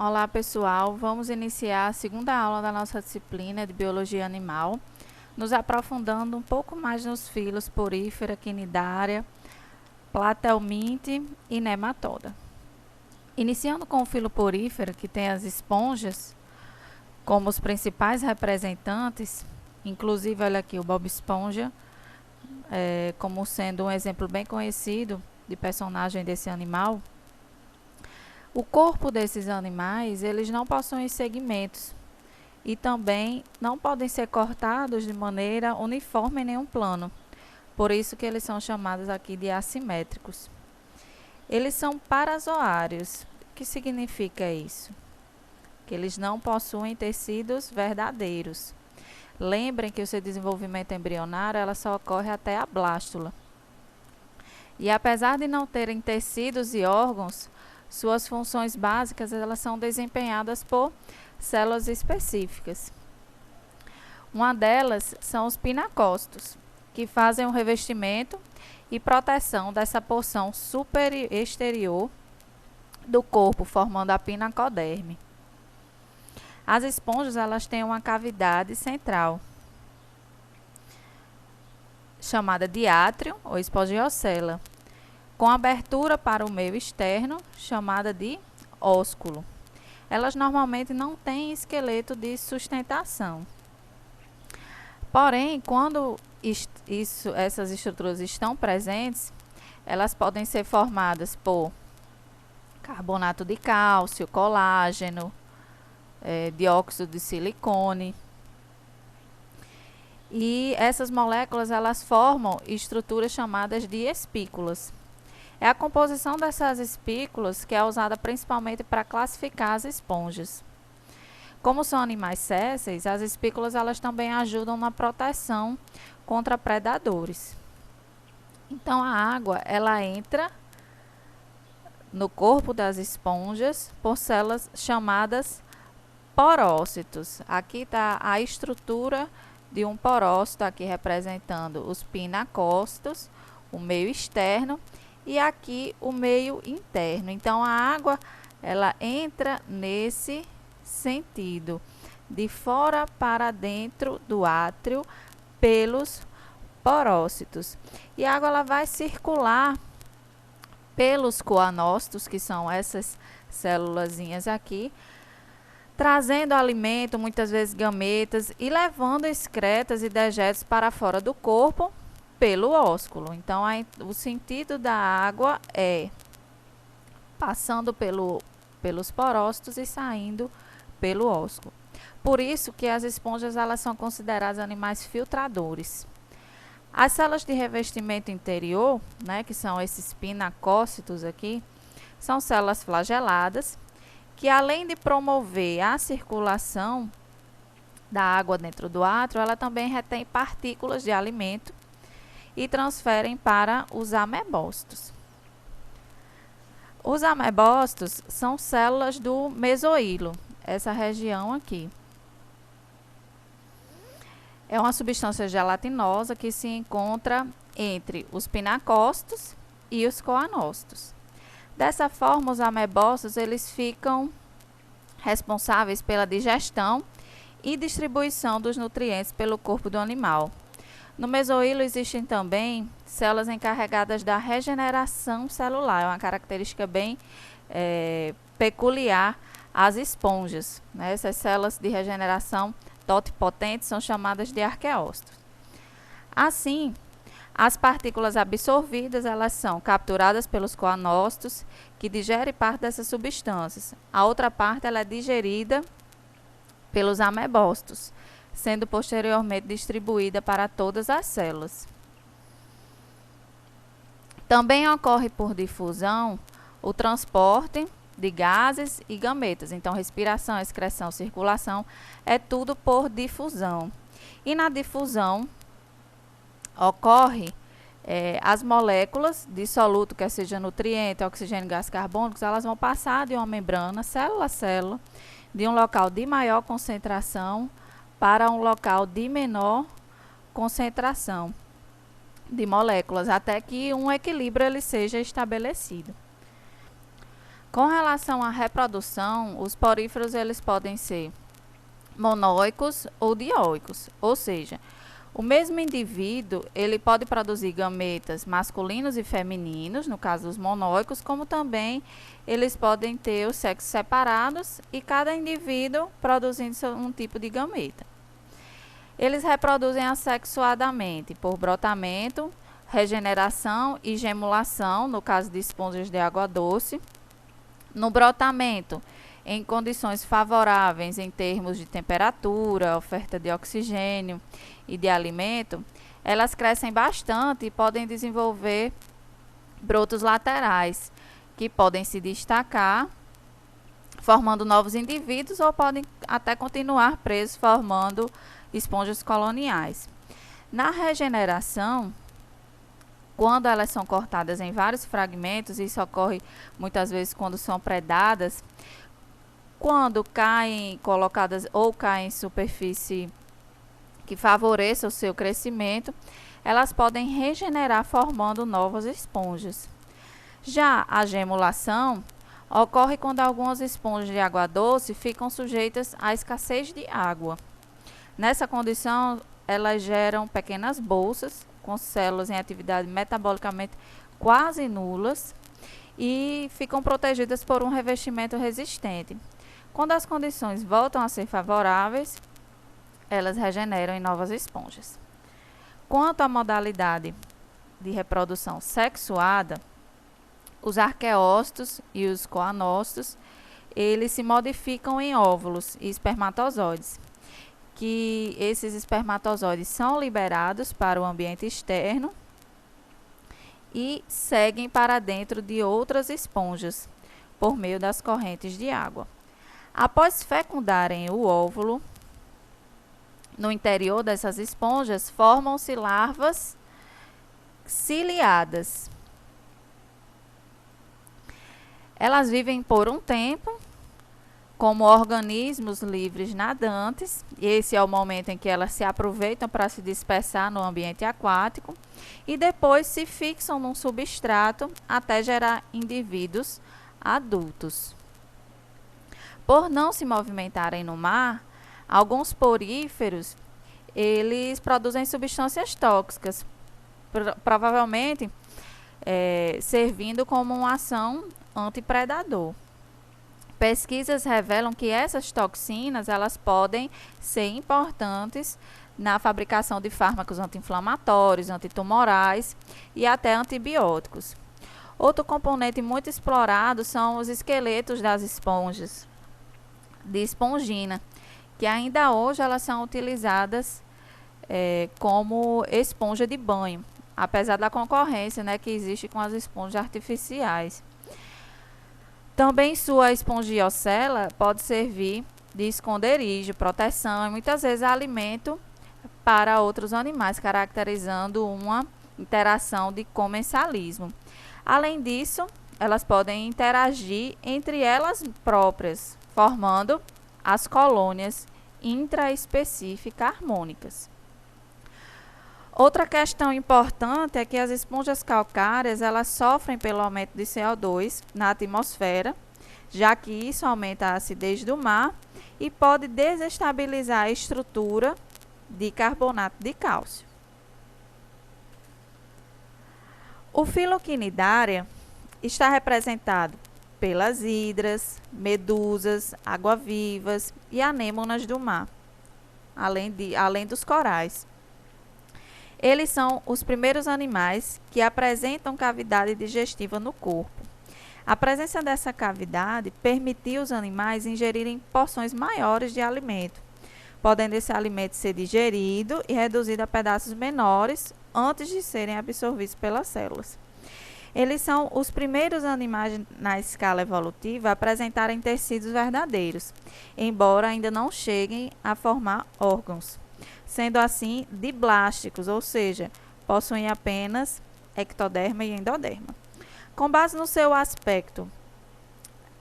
Olá pessoal, vamos iniciar a segunda aula da nossa disciplina de Biologia Animal, nos aprofundando um pouco mais nos filos Porífera, Quinidária, Platelminthe e Nematoda. Iniciando com o filo Porífera, que tem as esponjas como os principais representantes, inclusive olha aqui o Bob Esponja, como sendo um exemplo bem conhecido de personagem desse animal. O corpo desses animais, eles não possuem segmentos e também não podem ser cortados de maneira uniforme em nenhum plano. Por isso que eles são chamados aqui de assimétricos. Eles são parazoários. O que significa isso? Que eles não possuem tecidos verdadeiros. Lembrem que o seu desenvolvimento embrionário ela só ocorre até a blástula. E apesar de não terem tecidos e órgãos, suas funções básicas elas são desempenhadas por células específicas. Uma delas são os pinacócitos, que fazem o revestimento e proteção dessa porção exterior do corpo, formando a pinacoderme. As esponjas elas têm uma cavidade central, chamada de átrio ou espongiocela, com abertura para o meio externo, chamada de ósculo. Elas normalmente não têm esqueleto de sustentação. Porém, quando essas estruturas estão presentes, elas podem ser formadas por carbonato de cálcio, colágeno, dióxido de silicone. E essas moléculas elas formam estruturas chamadas de espículas. É a composição dessas espículas que é usada principalmente para classificar as esponjas. Como são animais sésseis, as espículas elas também ajudam na proteção contra predadores. Então a água ela entra no corpo das esponjas por células chamadas porócitos. Aqui está a estrutura de um porócito, aqui representando os pinacócitos, o meio externo, e aqui o meio interno. Então a água ela entra nesse sentido, de fora para dentro do átrio pelos porócitos. E a água ela vai circular pelos coanócitos, que são essas célulazinhas aqui, trazendo alimento, muitas vezes gametas, e levando excretas e dejetos para fora do corpo pelo ósculo. Então, o sentido da água é passando pelos porócitos e saindo pelo ósculo. Por isso que as esponjas elas são consideradas animais filtradores. As células de revestimento interior, que são esses pinacócitos aqui, são células flageladas, que além de promover a circulação da água dentro do átrio, ela também retém partículas de alimento e transferem para os amebócitos. Os amebócitos são células do mesoílo, essa região aqui. É uma substância gelatinosa que se encontra entre os pinacócitos e os coanócitos. Dessa forma, os amebócitos eles ficam responsáveis pela digestão e distribuição dos nutrientes pelo corpo do animal. No mesoílo existem também células encarregadas da regeneração celular, é uma característica bem peculiar às esponjas. Essas células de regeneração totipotentes são chamadas de arqueócitos. Assim, as partículas absorvidas elas são capturadas pelos coanócitos, que digerem parte dessas substâncias. A outra parte ela é digerida pelos amebócitos, sendo posteriormente distribuída para todas as células. Também ocorre por difusão o transporte de gases e gametas. Então, respiração, excreção, circulação é tudo por difusão. E na difusão ocorre as moléculas de soluto, quer seja nutriente, oxigênio, gás carbônicos, elas vão passar de uma membrana, célula a célula, de um local de maior concentração para um local de menor concentração de moléculas, até que um equilíbrio ele seja estabelecido. Com relação à reprodução, os poríferos eles podem ser monóicos ou dioicos, ou seja, o mesmo indivíduo ele pode produzir gametas masculinos e femininos, no caso dos monóicos, como também eles podem ter os sexos separados e cada indivíduo produzindo um tipo de gameta. Eles reproduzem assexuadamente por brotamento, regeneração e gemulação, no caso de esponjas de água doce. No brotamento, em condições favoráveis em termos de temperatura, oferta de oxigênio e de alimento, elas crescem bastante e podem desenvolver brotos laterais, que podem se destacar, formando novos indivíduos ou podem até continuar presos, formando esponjas coloniais. Na regeneração, quando elas são cortadas em vários fragmentos, isso ocorre muitas vezes quando são predadas, quando caem colocadas ou caem em superfície que favoreça o seu crescimento, elas podem regenerar formando novas esponjas. Já a gemulação ocorre quando algumas esponjas de água doce ficam sujeitas à escassez de água. Nessa condição, elas geram pequenas bolsas com células em atividade metabolicamente quase nulas e ficam protegidas por um revestimento resistente. Quando as condições voltam a ser favoráveis, elas regeneram em novas esponjas. Quanto à modalidade de reprodução sexuada, os arqueócitos e os coanócitos, eles se modificam em óvulos e espermatozoides, que esses espermatozoides são liberados para o ambiente externo e seguem para dentro de outras esponjas, por meio das correntes de água. Após fecundarem o óvulo, no interior dessas esponjas formam-se larvas ciliadas. Elas vivem por um tempo como organismos livres nadantes, e esse é o momento em que elas se aproveitam para se dispersar no ambiente aquático, e depois se fixam num substrato até gerar indivíduos adultos. Por não se movimentarem no mar, alguns poríferos, eles produzem substâncias tóxicas, provavelmente servindo como uma ação antipredador. Pesquisas revelam que essas toxinas elas podem ser importantes na fabricação de fármacos anti-inflamatórios, antitumorais e até antibióticos. Outro componente muito explorado são os esqueletos das esponjas de espongina, que ainda hoje elas são utilizadas como esponja de banho, apesar da concorrência, né, que existe com as esponjas artificiais. Também sua espongiocela pode servir de esconderijo, proteção e muitas vezes alimento para outros animais, caracterizando uma interação de comensalismo. Além disso, elas podem interagir entre elas próprias, formando as colônias intraespecíficas harmônicas. Outra questão importante é que as esponjas calcárias elas sofrem pelo aumento de CO2 na atmosfera, já que isso aumenta a acidez do mar e pode desestabilizar a estrutura de carbonato de cálcio. O Filoquinidária está representado pelas hidras, medusas, água-vivas e anêmonas do mar, além dos corais. Eles são os primeiros animais que apresentam cavidade digestiva no corpo. A presença dessa cavidade permitiu os animais ingerirem porções maiores de alimento, podendo esse alimento ser digerido e reduzido a pedaços menores antes de serem absorvidos pelas células. Eles são os primeiros animais na escala evolutiva a apresentarem tecidos verdadeiros, embora ainda não cheguem a formar órgãos, sendo assim diblásticos, ou seja, possuem apenas ectoderma e endoderma. Com base no seu aspecto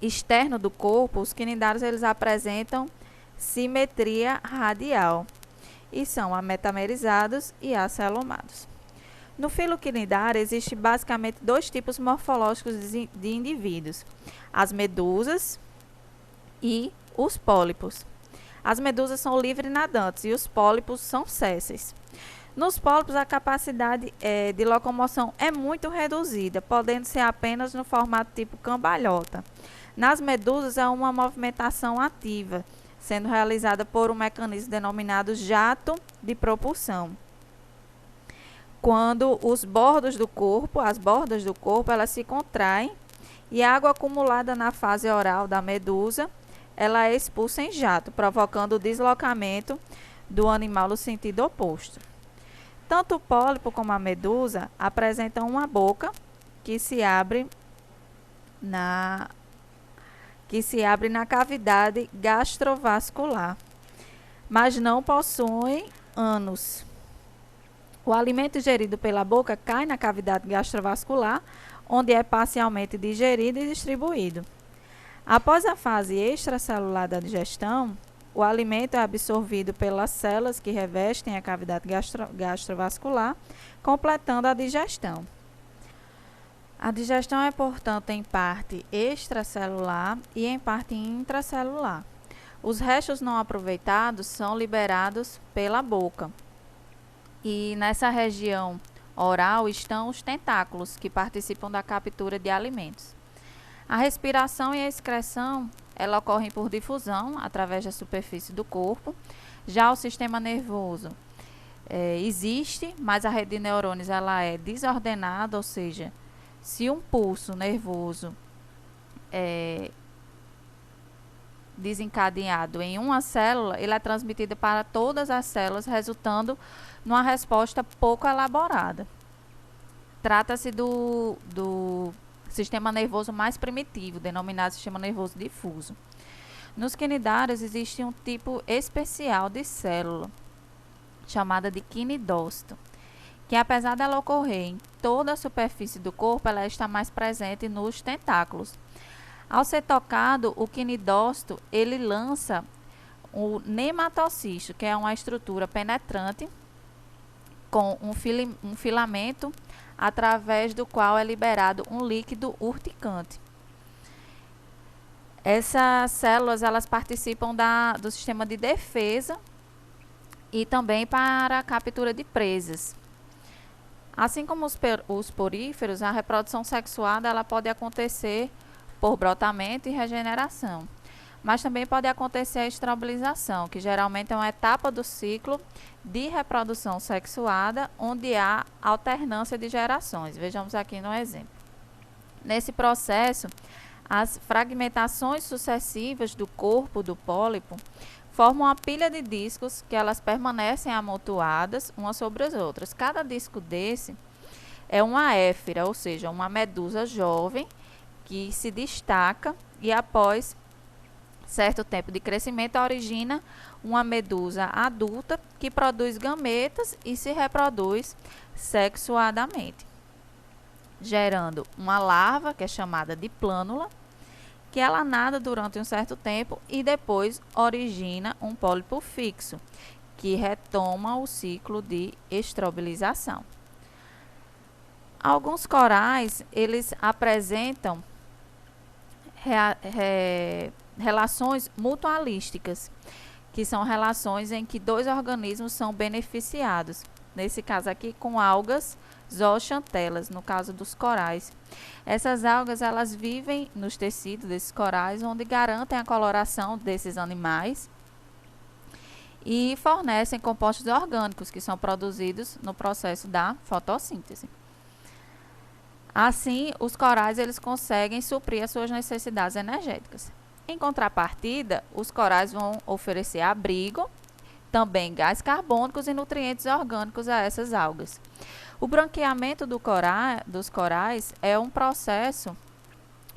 externo do corpo, os quinidários eles apresentam simetria radial e são ametamerizados e acelomados. No filo quinidário, existem basicamente dois tipos morfológicos de indivíduos: as medusas e os pólipos. As medusas são livre nadantes e os pólipos são sésseis. Nos pólipos, a capacidade de locomoção é muito reduzida, podendo ser apenas no formato tipo cambalhota. Nas medusas, é uma movimentação ativa, sendo realizada por um mecanismo denominado jato de propulsão. Quando as bordas do corpo, elas se contraem e a água acumulada na fase oral da medusa, ela é expulsa em jato, provocando o deslocamento do animal no sentido oposto. Tanto o pólipo como a medusa apresentam uma boca que se abre na cavidade gastrovascular, mas não possuem ânus. O alimento ingerido pela boca cai na cavidade gastrovascular, onde é parcialmente digerido e distribuído. Após a fase extracelular da digestão, o alimento é absorvido pelas células que revestem a cavidade gastrovascular, completando a digestão. A digestão é, portanto, em parte extracelular e em parte intracelular. Os restos não aproveitados são liberados pela boca. E nessa região oral estão os tentáculos, que participam da captura de alimentos. A respiração e a excreção, ela ocorrem por difusão, através da superfície do corpo. Já o sistema nervoso existe, mas a rede de neurônios ela é desordenada, ou seja, se um pulso nervoso é desencadeado em uma célula, ele é transmitido para todas as células, resultando numa resposta pouco elaborada. Trata-se do sistema nervoso mais primitivo, denominado sistema nervoso difuso. Nos quinidários existe um tipo especial de célula, chamada de quinidócito, que apesar dela ocorrer em toda a superfície do corpo, ela está mais presente nos tentáculos. Ao ser tocado, o quinidócito, ele lança o nematocisto, que é uma estrutura penetrante com um filamento através do qual é liberado um líquido urticante. Essas células elas participam do sistema de defesa e também para a captura de presas. Assim como os poríferos, a reprodução sexuada ela pode acontecer por brotamento e regeneração, mas também pode acontecer a estrobilização, que geralmente é uma etapa do ciclo de reprodução sexuada, onde há alternância de gerações. Vejamos aqui no exemplo. Nesse processo, as fragmentações sucessivas do corpo do pólipo formam uma pilha de discos que elas permanecem amontoadas umas sobre as outras. Cada disco desse é uma éfira, ou seja, uma medusa jovem que se destaca e após certo tempo de crescimento origina uma medusa adulta que produz gametas e se reproduz sexuadamente, gerando uma larva que é chamada de plânula, que ela nada durante um certo tempo e depois origina um pólipo fixo, que retoma o ciclo de estrobilização. Alguns corais, eles apresentam relações mutualísticas, que são relações em que dois organismos são beneficiados. Nesse caso aqui, com algas zooxantelas, no caso dos corais. Essas algas, elas vivem nos tecidos desses corais, onde garantem a coloração desses animais e fornecem compostos orgânicos, que são produzidos no processo da fotossíntese. Assim, os corais eles conseguem suprir as suas necessidades energéticas. Em contrapartida, os corais vão oferecer abrigo, também gás carbônicos e nutrientes orgânicos a essas algas. O branqueamento dos corais é um processo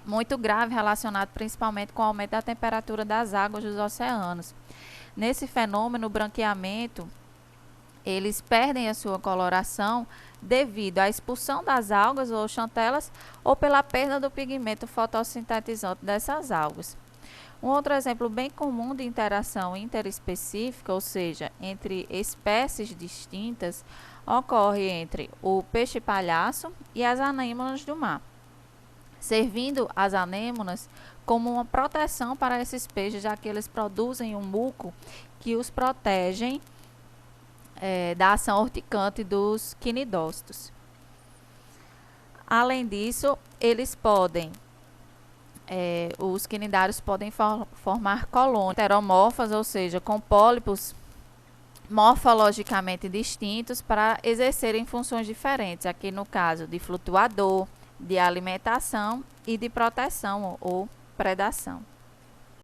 muito grave relacionado principalmente com o aumento da temperatura das águas dos oceanos. Nesse fenômeno, o branqueamento, eles perdem a sua coloração devido à expulsão das algas ou xantelas ou pela perda do pigmento fotossintetizante dessas algas. Um outro exemplo bem comum de interação interespecífica, ou seja, entre espécies distintas, ocorre entre o peixe-palhaço e as anêmonas do mar, servindo as anêmonas como uma proteção para esses peixes, já que eles produzem um muco que os protegem da ação urticante dos quinidócitos. Além disso, eles podem, os quinidários podem formar colônias heteromorfas, ou seja, com pólipos morfologicamente distintos para exercerem funções diferentes, aqui no caso de flutuador, de alimentação e de proteção ou predação.